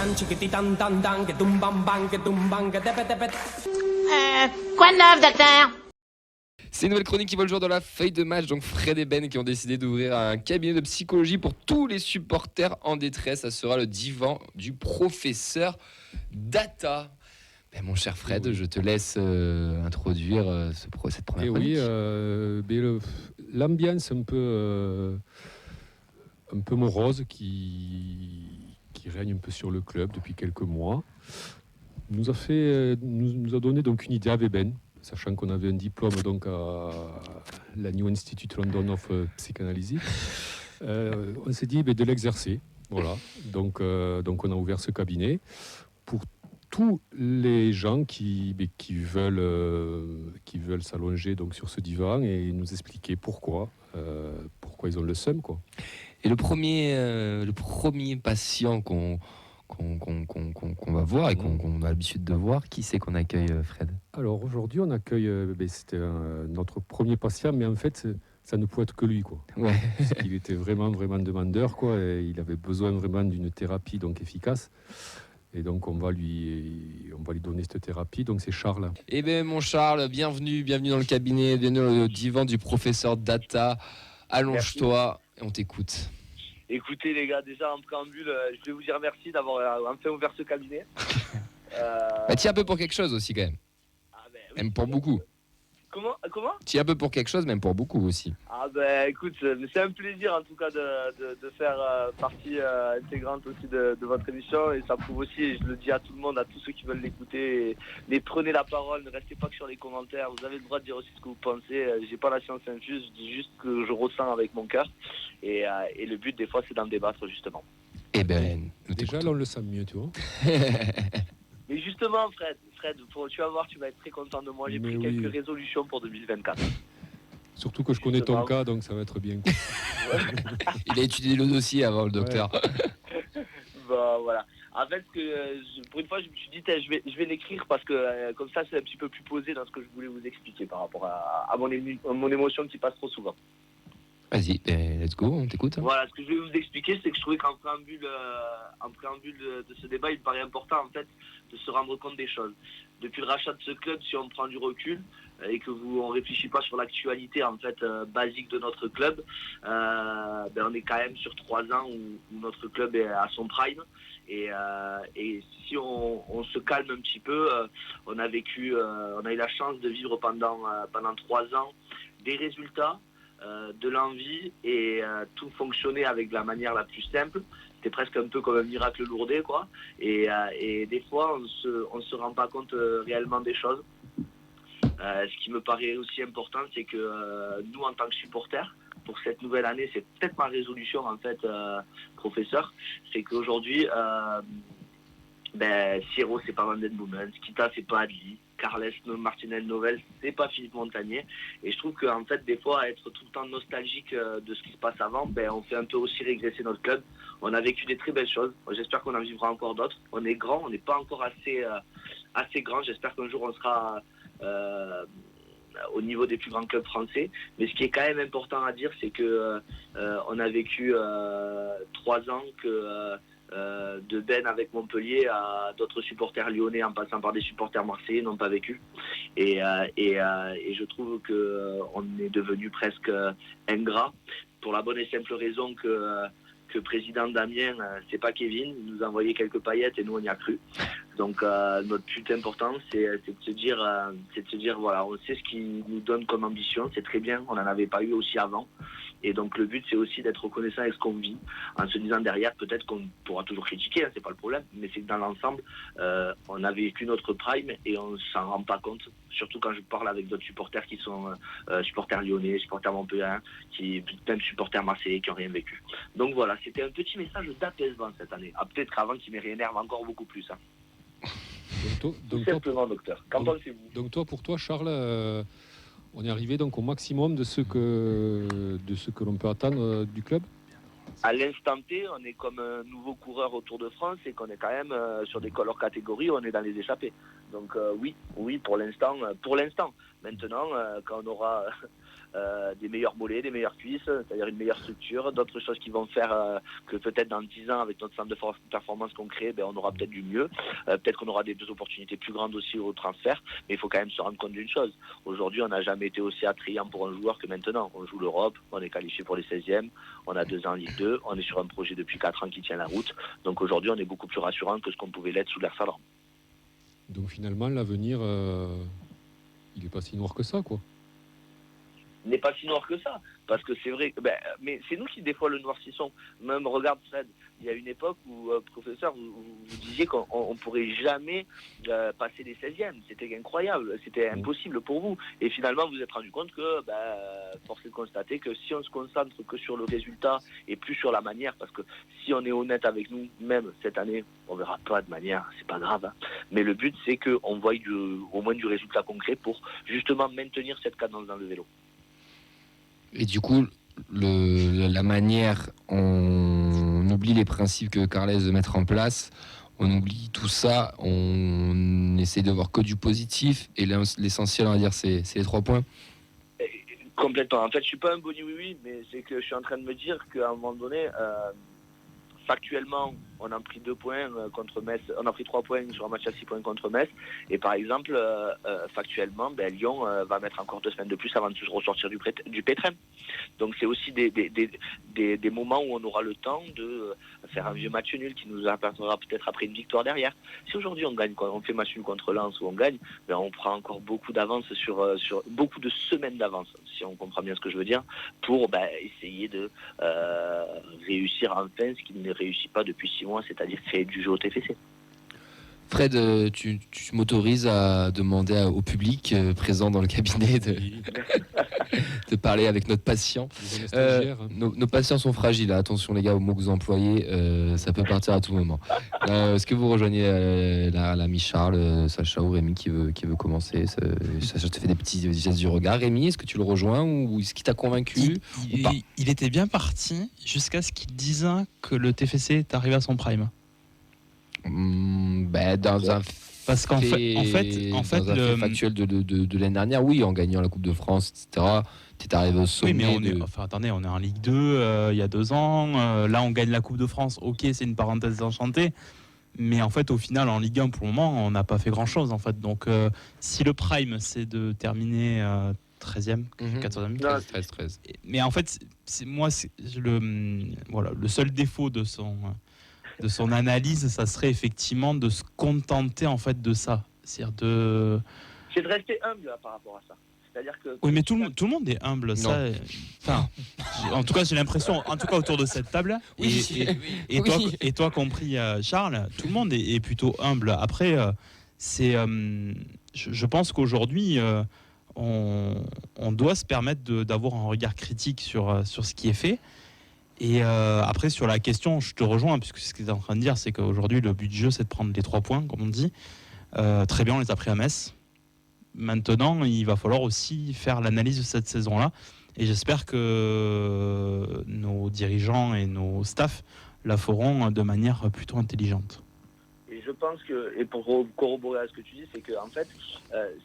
Quoi de neuf, docteur? C'est une nouvelle chronique qui voit le jour dans la feuille de match. Donc Fred et Ben qui ont décidé d'ouvrir un cabinet de psychologie pour tous les supporters en détresse. Ça sera le divan du professeur Data. Ben, mon cher Fred, je te laisse introduire cette première chronique. L'ambiance un peu morose qui règne un peu sur le club depuis quelques mois nous a donné donc une idée à Ben, sachant qu'on avait un diplôme donc à la New Institute London of Psychanalysis. On s'est dit de l'exercer. Voilà. Donc on a ouvert ce cabinet pour tous les gens qui veulent s'allonger donc sur ce divan et nous expliquer pourquoi ils ont le seum, quoi. Et le premier patient qu'on va voir et qu'on a l'habitude de voir, qui c'est qu'on accueille, Fred? Alors aujourd'hui, on accueille, c'était notre premier patient, mais en fait, ça ne pouvait être que lui, quoi. Ouais. Parce qu'il était vraiment demandeur, quoi, et il avait besoin vraiment d'une thérapie donc efficace. Et donc on va lui donner cette thérapie. Donc c'est Charles. Eh bien mon Charles, bienvenue dans le cabinet, bienvenue dans le divan du professeur Data. Allonge-toi et on t'écoute. Écoutez les gars, déjà en préambule, je vais vous dire merci d'avoir enfin ouvert ce cabinet. Tiens un peu pour quelque chose aussi quand même. Oui, même pour beaucoup. Comment Tiens un peu pour quelque chose, même pour beaucoup aussi. Écoute, c'est un plaisir en tout cas de faire partie intégrante aussi de votre émission, et ça prouve aussi, et je le dis à tout le monde, à tous ceux qui veulent l'écouter, mais prenez la parole, ne restez pas que sur les commentaires, vous avez le droit de dire aussi ce que vous pensez. J'ai pas la science infuse, je dis juste ce que je ressens avec mon cœur, et le but des fois c'est d'en débattre justement. Eh ben, déjà là on le sent mieux, tu vois. Mais justement, Fred, tu vas voir, tu vas être très content de moi. J'ai pris quelques résolutions pour 2024. Surtout que je connais ton cas, donc ça va être bien. Il a étudié le dossier avant, le docteur. Voilà. En fait, pour une fois, je me suis dit, je vais l'écrire parce que comme ça, c'est un petit peu plus posé dans ce que je voulais vous expliquer par rapport à mon émotion qui passe trop souvent. Vas-y, let's go, on t'écoute. Voilà, ce que je vais vous expliquer, c'est que je trouvais qu'en préambule, de ce débat, il me paraît important en fait de se rendre compte des choses. Depuis le rachat de ce club, si on prend du recul et que on réfléchit pas sur l'actualité en fait basique de notre club, on est quand même sur 3 ans où notre club est à son prime. Et si on se calme un petit peu, on a eu la chance de vivre pendant 3 ans des résultats. De l'envie et tout fonctionnait avec la manière la plus simple. C'était presque un peu comme un miracle lourdé, quoi. Et des fois, on se rend pas compte réellement des choses. Ce qui me paraît aussi important, c'est que nous, en tant que supporters, pour cette nouvelle année, c'est peut-être ma résolution, en fait, professeur, c'est qu'aujourd'hui, Sierro, c'est pas Van Den Boomen, Skita, c'est pas Adli, Carles Martinel Novel, c'est pas Philippe Montagnier. Et je trouve qu'en fait, des fois, être tout le temps nostalgique de ce qui se passe avant, on fait un peu aussi régresser notre club. On a vécu des très belles choses. J'espère qu'on en vivra encore d'autres. On est grand, on n'est pas encore assez grand. J'espère qu'un jour, on sera au niveau des plus grands clubs français. Mais ce qui est quand même important à dire, c'est que on a vécu 3 ans que... de Ben avec Montpellier à d'autres supporters lyonnais en passant par des supporters marseillais n'ont pas vécu, et je trouve que on est devenu presque ingrat pour la bonne et simple raison que président Damien, c'est pas Kevin, il nous a envoyé quelques paillettes et nous on y a cru. Donc notre but important c'est de se dire voilà, on sait ce qui nous donne comme ambition, c'est très bien, on n'en avait pas eu aussi avant. Et donc le but c'est aussi d'être reconnaissant avec ce qu'on vit, en se disant derrière peut-être qu'on pourra toujours critiquer, c'est pas le problème, mais c'est que dans l'ensemble on a vécu notre prime et on s'en rend pas compte, surtout quand je parle avec d'autres supporters qui sont supporters lyonnais, supporters montpelliérains, même supporters marseillais qui n'ont rien vécu. Donc voilà, c'était un petit message d'apaisement cette année. Peut-être qu'avant qu'il me réénerve encore beaucoup plus. Tout simplement, docteur. Qu'en pensez-vous ? Donc pour toi, Charles, on est arrivé donc au maximum de ce que l'on peut attendre du club ? À l'instant T, on est comme un nouveau coureur au Tour de France et qu'on est quand même sur des color catégories, on est dans les échappées. Donc oui, pour l'instant. Maintenant, quand on aura des meilleurs mollets, des meilleures cuisses, c'est-à-dire une meilleure structure, d'autres choses qui vont faire que peut-être dans 10 ans, avec notre centre de performance qu'on crée, on aura peut-être du mieux. Peut-être qu'on aura des opportunités plus grandes aussi au transfert, mais il faut quand même se rendre compte d'une chose. Aujourd'hui, on n'a jamais été aussi attrayant pour un joueur que maintenant. On joue l'Europe, on est qualifié pour les 16e, on a 2 ans en Ligue 2, on est sur un projet depuis 4 ans qui tient la route. Donc aujourd'hui, on est beaucoup plus rassurant que ce qu'on pouvait l'être sous l'ère Sadran. Donc finalement, l'avenir, il n'est pas si noir que ça, quoi. N'est pas si noir que ça, parce que c'est vrai, mais c'est nous qui des fois le noircissons. Même regarde Fred, il y a une époque où, professeur, vous disiez qu'on ne pourrait jamais passer les 16e, c'était incroyable, c'était impossible pour vous, et finalement vous vous êtes rendu compte que, force est de constater que si on se concentre que sur le résultat et plus sur la manière, parce que si on est honnête avec nous, même cette année, on verra pas de manière, c'est pas grave, hein. Mais le but c'est qu'on voie au moins du résultat concret pour justement maintenir cette cadence dans le vélo. Et du coup, la manière, on oublie les principes que Carles veut mettre en place, on oublie tout ça, on essaie de voir que du positif, et l'essentiel, on va dire, c'est les 3 points. Complètement. En fait, je suis pas un boni oui, mais c'est que je suis en train de me dire qu'à un moment donné, factuellement, on a pris 2 points contre Metz, on a pris 3 points sur un match à 6 points contre Metz, et par exemple, factuellement, Lyon va mettre encore 2 semaines de plus avant de se ressortir du pétrin. Donc c'est aussi des moments où on aura le temps de faire un vieux match nul qui nous apportera peut-être après une victoire derrière. Si aujourd'hui on gagne, on fait match nul contre Lens ou on gagne, on prend encore beaucoup d'avance sur beaucoup de semaines d'avance, si on comprend bien ce que je veux dire, pour essayer de réussir enfin ce qui ne réussit pas depuis 6 mois, c'est-à-dire créer du jeu au TFC. Fred, tu m'autorises à demander au public présent dans le cabinet de parler avec notre patient. Nos patients sont fragiles, attention les gars aux mots que vous employez, ça peut partir à tout moment. Est-ce que vous rejoignez l'ami Charles, Sacha ou Rémi qui veut commencer? Sacha te fait des petits gestes du regard. Rémi, est-ce que tu le rejoins ou est-ce qu'il t'a convaincu? Il était bien parti jusqu'à ce qu'il dise que le TFC est arrivé à son prime. Dans un parce qu'en fait, le factuel de l'année dernière, oui, en gagnant la Coupe de France, etc. T'es arrivé au sommet. Oui, mais attendez, on est en Ligue 2 il y a 2 ans. Là, on gagne la Coupe de France. Ok, c'est une parenthèse enchantée. Mais en fait, au final, en Ligue 1, pour le moment, on n'a pas fait grand-chose. En fait. Donc, si le prime, c'est de terminer 13e, 14e, 13. Mais en fait, le seul défaut de son analyse, ça serait effectivement de se contenter en fait de ça. C'est de rester humble par rapport à ça. C'est-à-dire que oui, mais tout le monde est humble. En tout cas, j'ai l'impression, en tout cas autour de cette table, et toi compris, Charles, tout le monde est plutôt humble. Après, je pense qu'aujourd'hui, on doit se permettre d'avoir un regard critique sur ce qui est fait. Et après, sur la question, je te rejoins, puisque ce que tu es en train de dire, c'est qu'aujourd'hui, le but du jeu, c'est de prendre les 3 points, comme on dit. Très bien, on les a pris à Metz. Maintenant, il va falloir aussi faire l'analyse de cette saison-là. Et j'espère que nos dirigeants et nos staffs la feront de manière plutôt intelligente. Et je pense que, et pour corroborer à ce que tu dis, c'est que en fait,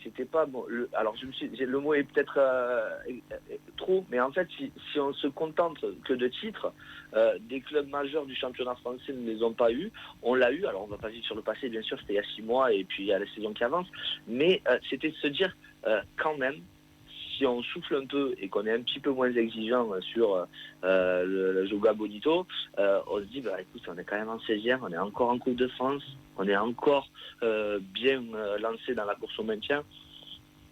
c'était pas bon. Alors le mot est peut-être trop, mais en fait, si on se contente que de titres, des clubs majeurs du championnat français ne les ont pas eu. On l'a eu. Alors on va pas vite sur le passé, bien sûr, c'était il y a 6 mois et puis il y a la saison qui avance. Mais c'était de se dire quand même. Si on souffle un peu et qu'on est un petit peu moins exigeant sur le Joga Bonito, on se dit, écoute, on est quand même en 16e, on est encore en Coupe de France, on est encore bien lancé dans la course au maintien.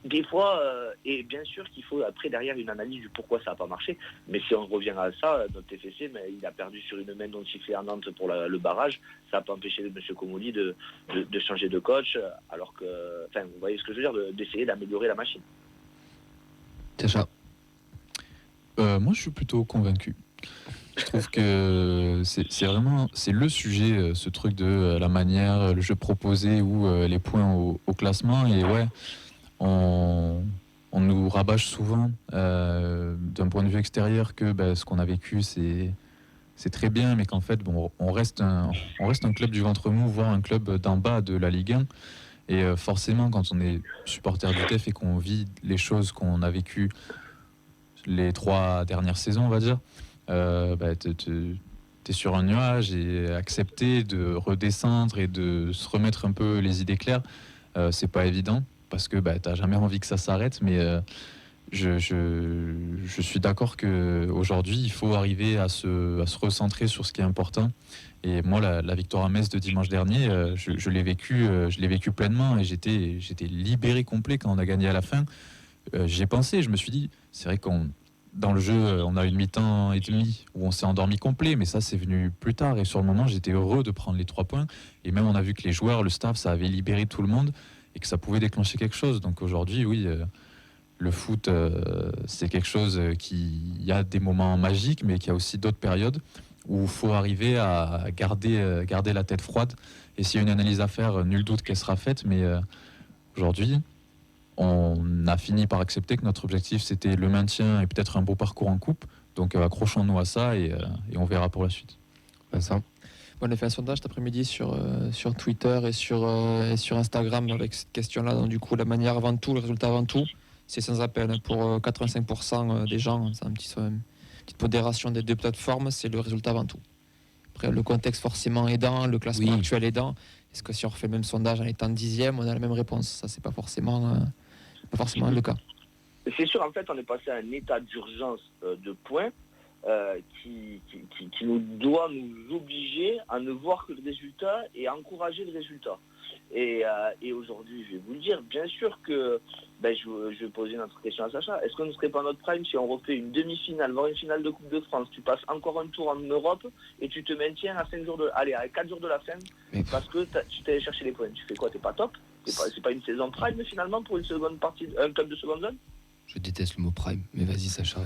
Des fois, et bien sûr qu'il faut après derrière une analyse du pourquoi ça n'a pas marché, mais si on revient à ça, notre TFC, il a perdu sur une main non sifflée en Nantes pour le barrage, ça n'a pas empêché M. Comolli de changer de coach, alors que, vous voyez ce que je veux dire, d'essayer d'améliorer la machine. Sacha. Moi, je suis plutôt convaincu. Je trouve que c'est le sujet, ce truc de la manière, le jeu proposé ou les points au classement. Et ouais, on nous rabâche souvent d'un point de vue extérieur que ce qu'on a vécu, c'est très bien, mais qu'en fait, on reste un club du ventre mou, voire un club d'en bas de la Ligue 1. Et forcément, quand on est supporter du TEF et qu'on vit les choses qu'on a vécues les 3 dernières saisons, on va dire, t'es sur un nuage et accepter de redescendre et de se remettre un peu les idées claires, c'est pas évident parce que t'as jamais envie que ça s'arrête, mais je suis d'accord qu'aujourd'hui, il faut arriver à se recentrer sur ce qui est important. Et moi, la victoire à Metz de dimanche dernier, je l'ai vécu pleinement et j'étais libéré complet quand on a gagné à la fin. J'y ai pensé, je me suis dit, c'est vrai dans le jeu, on a une mi-temps et demi où on s'est endormi complet, mais ça, c'est venu plus tard. Et sur le moment, j'étais heureux de prendre les 3 points. Et même, on a vu que les joueurs, le staff, ça avait libéré tout le monde et que ça pouvait déclencher quelque chose. Donc aujourd'hui, oui, le foot, c'est quelque chose il y a des moments magiques, mais qu'il y a aussi d'autres périodes où il faut arriver à garder la tête froide. Et s'il y a une analyse à faire, nul doute qu'elle sera faite, mais aujourd'hui, on a fini par accepter que notre objectif, c'était le maintien et peut-être un beau parcours en coupe. Donc accrochons-nous à ça et on verra pour la suite. Vincent. On a fait un sondage cet après-midi sur Twitter et sur Instagram avec cette question-là. Donc du coup, la manière avant tout, le résultat avant tout, c'est sans appel. Pour 85% des gens, c'est une petite modération des 2 plateformes, c'est le résultat avant tout. Après, le contexte forcément aidant, le classement actuel aidant. Est-ce que si on refait le même sondage en étant 10e, on a la même réponse? Ça, c'est pas forcément le cas. C'est sûr, en fait, on est passé à un état d'urgence de points qui nous doit nous obliger à ne voir que le résultat et à encourager le résultat. Et aujourd'hui, je vais vous le dire, bien sûr que je vais poser une autre question à Sacha. Est-ce qu'on ne serait pas notre prime si on refait une demi-finale, voire une finale de Coupe de France? Tu passes encore un tour en Europe et tu te maintiens à 4 jours de la fin parce que tu t'es allé chercher les points. Tu fais quoi? T'es pas top? C'est pas une saison prime finalement pour une seconde partie, un club de seconde zone? Je déteste le mot prime, mais vas-y Sacha.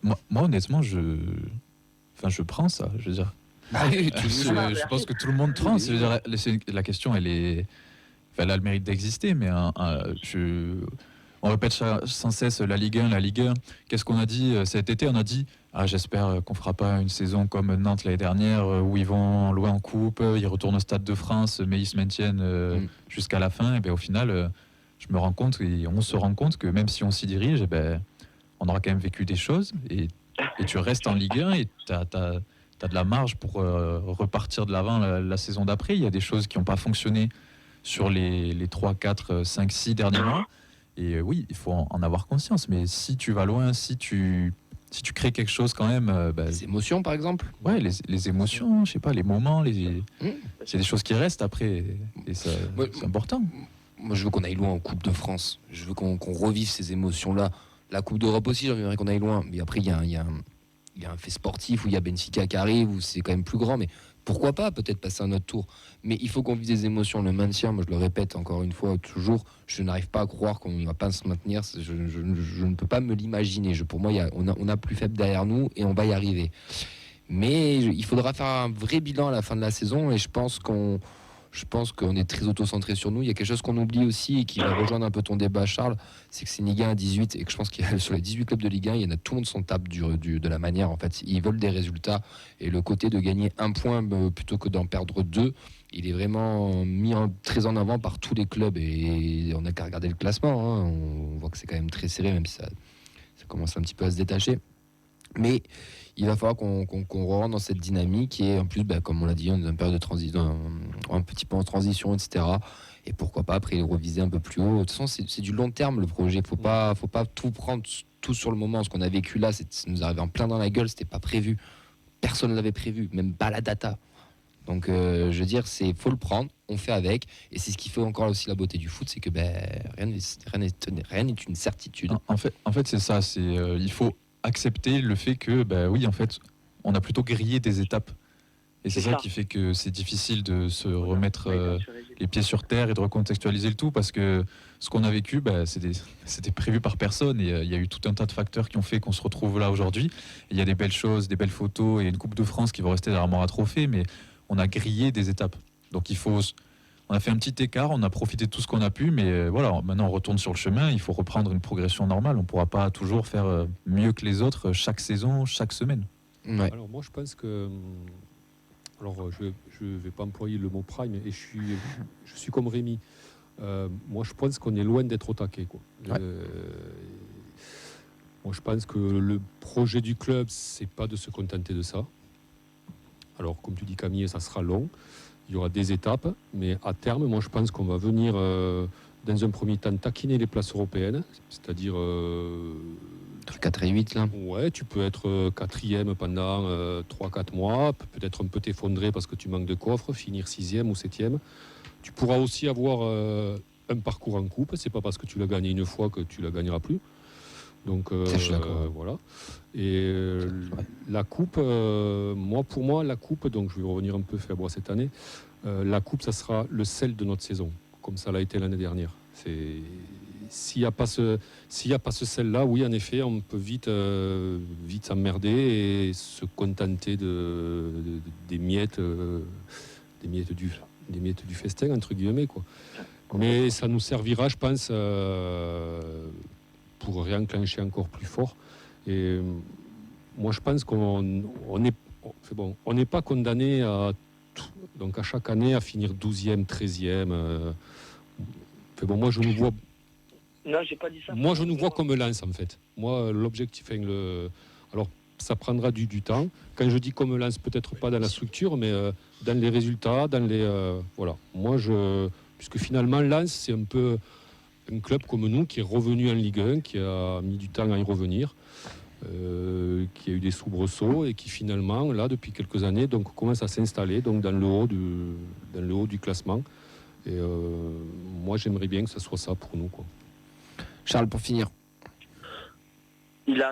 Moi, honnêtement, je prends ça. Je veux dire, je pense que tout le monde prend. Je veux dire, la question, elle a le mérite d'exister, mais on répète sans cesse la Ligue 1, la Ligue 1. Qu'est-ce qu'on a dit cet été? On a dit j'espère qu'on fera pas une saison comme Nantes l'année dernière où ils vont loin en coupe, ils retournent au Stade de France, mais ils se maintiennent jusqu'à la fin. Et au final, je me rends compte et on se rend compte que même si on s'y dirige, on aura quand même vécu des choses et tu restes en Ligue 1 et tu as de la marge pour repartir de l'avant la saison d'après. Il y a des choses qui n'ont pas fonctionné sur les 3, 4, 5, 6 derniers mois. Et oui, il faut en avoir conscience. Mais si tu vas loin, si tu crées quelque chose quand même... les émotions, par exemple. Ouais, les émotions, je sais pas, les moments, c'est des choses qui restent après. Et ça, c'est important. Moi, je veux qu'on aille loin en Coupe de France. Je veux qu'on revive ces émotions-là. La Coupe d'Europe aussi, j'aimerais qu'on aille loin. Mais après, il y a un fait sportif où il y a Benfica qui arrive, où c'est quand même plus grand. Mais pourquoi pas peut-être passer un autre tour? Mais il faut qu'on vive des émotions. Le maintien, moi je le répète encore une fois, toujours, je n'arrive pas à croire qu'on ne va pas se maintenir. Je ne peux pas me l'imaginer. Pour moi, on a plus faible derrière nous et on va y arriver. Mais il faudra faire un vrai bilan à la fin de la saison et je pense qu'on est très auto-centré sur nous. Il y a quelque chose qu'on oublie aussi et qui va rejoindre un peu ton débat, Charles, c'est que c'est une Ligue 1 à 18 et que je pense qu'il y a sur les 18 clubs de Ligue 1, il y en a tout le monde s'en tape de la manière. En fait, ils veulent des résultats et le côté de gagner 1 point plutôt que d'en perdre 2, il est vraiment très en avant par tous les clubs et on n'a qu'à regarder le classement. On voit que c'est quand même très serré, même si ça commence un petit peu à se détacher. Mais il va falloir qu'on rentre dans cette dynamique et en plus, comme on l'a dit, on est dans une période de transition, un petit peu en transition, etc. Et pourquoi pas après reviser un peu plus haut. De toute façon, c'est du long terme le projet. Faut pas tout prendre tout sur le moment. Ce qu'on a vécu là, ça nous arrive en plein dans la gueule. C'était pas prévu. Personne ne l'avait prévu, même pas la data. Donc, je veux dire, faut le prendre. On fait avec. Et c'est ce qui fait encore aussi la beauté du foot, c'est que rien n'est une certitude. En fait, c'est ça. Il faut accepter le fait que, oui, en fait, on a plutôt grillé des étapes. Et c'est ça qui fait que c'est difficile de se remettre les pieds sur terre et de recontextualiser le tout, parce que ce qu'on a vécu, c'était prévu par personne et il y a eu tout un tas de facteurs qui ont fait qu'on se retrouve là aujourd'hui. Il y a des belles choses, des belles photos et une Coupe de France qui va rester dans l'armoire à trophées, mais on a grillé des étapes. Donc on a fait un petit écart, on a profité de tout ce qu'on a pu, mais voilà, maintenant on retourne sur le chemin, il faut reprendre une progression normale. On ne pourra pas toujours faire mieux que les autres chaque saison, chaque semaine. Ouais. Alors moi je pense que... Alors je ne vais pas employer le mot prime, et je suis comme Rémi. Moi je pense qu'on est loin d'être au taquet, quoi. Ouais. Moi, je pense que le projet du club, c'est pas de se contenter de ça. Alors, comme tu dis, Camille, ça sera long. Il y aura des étapes, mais à terme, moi, je pense qu'on va venir, dans un premier temps, taquiner les places européennes, c'est-à-dire. Entre 4 et 8, là. Ouais, tu peux être quatrième pendant 3-4 mois, peut-être un peu t'effondrer parce que tu manques de coffre, finir 6e ou 7e. Tu pourras aussi avoir un parcours en coupe. C'est pas parce que tu l'as gagné une fois que tu la gagneras plus. Donc voilà. Et la coupe, pour moi, la coupe, donc je vais revenir un peu faible cette année. La coupe, ça sera le sel de notre saison, comme ça l'a été l'année dernière. S'il n'y a pas ce sel-là, oui, en effet, on peut vite s'emmerder et se contenter des miettes du festin, entre guillemets, quoi. Mais ça nous servira, je pense, pour réenclencher encore plus fort. Et moi, je pense qu'on n'est pas condamné à chaque année à finir 12e, 13e. Moi, je nous vois. Non, j'ai pas dit ça. Moi, je nous vois comme Lens, en fait. Moi, l'objectif, alors, ça prendra du temps. Quand je dis comme Lens, peut-être pas dans la structure, mais dans les résultats, voilà. Moi, puisque finalement, Lens, c'est un peu un club comme nous qui est revenu en Ligue 1, qui a mis du temps à y revenir, qui a eu des soubresauts et qui finalement, là, depuis quelques années, donc, commence à s'installer donc, dans le haut du classement. Et moi, j'aimerais bien que ça soit ça pour nous, quoi. Charles, pour finir. Il a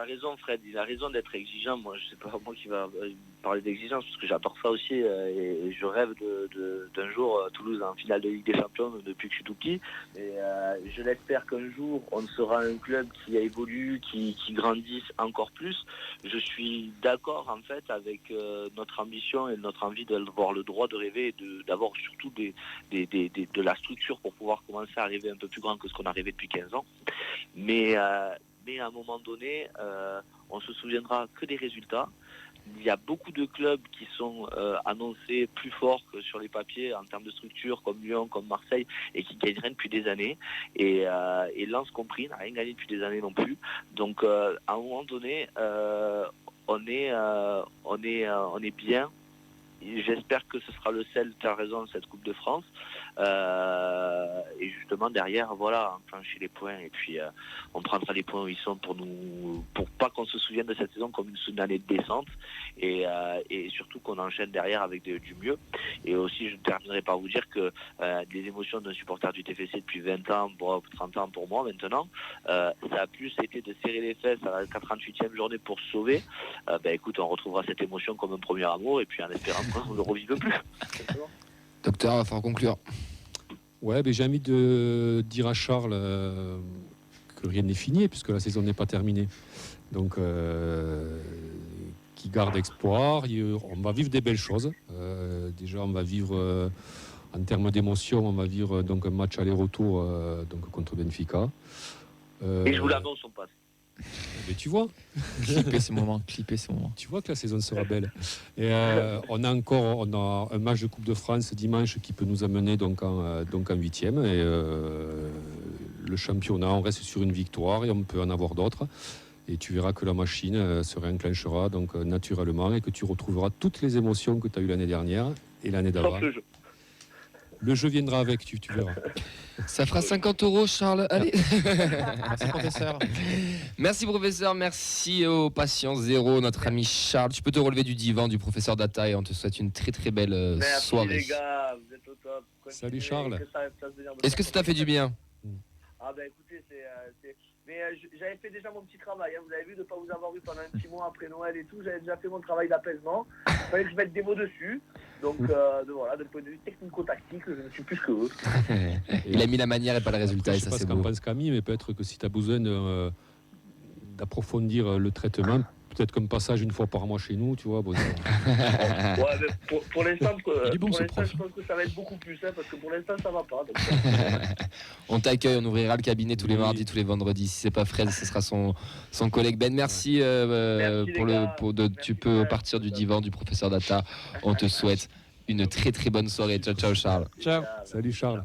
raison Fred, il a raison d'être exigeant. Moi, je sais pas moi qui va parler d'exigence, parce que j'adore ça aussi et je rêve d'un jour Toulouse en finale de Ligue des Champions depuis que je suis tout petit. Et je l'espère qu'un jour, on sera un club qui évolue, qui grandisse encore plus. Je suis d'accord en fait avec notre ambition et notre envie d'avoir le droit de rêver et d'avoir surtout de la structure pour pouvoir commencer à rêver un peu plus grand que ce qu'on a rêvé depuis 15 ans. Mais à un moment donné, on se souviendra que des résultats. Il y a beaucoup de clubs qui sont annoncés plus forts que sur les papiers en termes de structure, comme Lyon, comme Marseille, et qui gagnent rien depuis des années. Et Lens compris, n'a rien gagné depuis des années non plus. Donc à un moment donné, on est bien. Et j'espère que ce sera le sel, tu as raison, cette Coupe de France. Et justement, derrière, voilà, enclencher les points. Et puis, on prendra les points où ils sont pour pas qu'on se souvienne de cette saison comme une année de descente. Et surtout qu'on enchaîne derrière avec du mieux. Et aussi, je terminerai par vous dire que les émotions d'un supporter du TFC depuis 20 ans, 30 ans pour moi maintenant, ça a plus été de serrer les fesses à la 48e journée pour se sauver. Écoute, on retrouvera cette émotion comme un premier amour. Et puis, en espérant qu'on ne le revive plus. Docteur, il va falloir conclure. Ouais, j'ai envie de dire à Charles que rien n'est fini, puisque la saison n'est pas terminée. Donc, qui garde espoir. On va vivre des belles choses. Déjà, on va vivre, en termes d'émotion, on va vivre donc, un match aller-retour donc, contre Benfica. Et je vous l'annonce, on passe. Mais tu vois, Clipper ce moment. tu vois que la saison sera belle. Et on a un match de Coupe de France dimanche qui peut nous amener donc en 8e. Et le championnat, on reste sur une victoire et on peut en avoir d'autres. Et tu verras que la machine se réenclenchera donc naturellement et que tu retrouveras toutes les émotions que tu as eues l'année dernière et l'année d'avant. Sauf le jeu. Le jeu viendra avec, tu verras. Ça fera 50 €, Charles. Allez. Merci, professeur. Merci, professeur. Merci au patient zéro, notre ami Charles. Tu peux te relever du divan du professeur Data et on te souhaite une très très belle Merci soirée. les gars, vous êtes au top. Salut, Charles. Est-ce que ça t'a fait du bien? Écoutez, mais j'avais fait déjà mon petit travail, hein. Vous avez vu de ne pas vous avoir eu pendant un petit mois après Noël et tout, j'avais déjà fait mon travail d'apaisement. Il fallait que je mette des mots dessus. Donc voilà, d'un point de vue technico-tactique, je ne suis plus que eux. Il a mis la manière et pas le résultat, et Je ça sais c'est pas ce qu'en beau. pense Camille, mais peut-être que si tu as besoin d'approfondir le traitement, peut-être comme passage une fois par mois chez nous, tu vois. Bon, Mais pour l'instant, Il est bon, ce je prof. pense que ça va être beaucoup plus, hein, parce que pour l'instant, ça va pas. Donc, On t'accueille, on ouvrira le cabinet tous les Oui. mardis, tous les vendredis. Si c'est pas Fred, ce sera son collègue Ben. Merci, Merci, pour les le. gars. Tu Merci, peux Fred. partir du divan du professeur Data. On te souhaite une très très bonne soirée. Ciao, ciao, Charles. Ciao. salut Charles.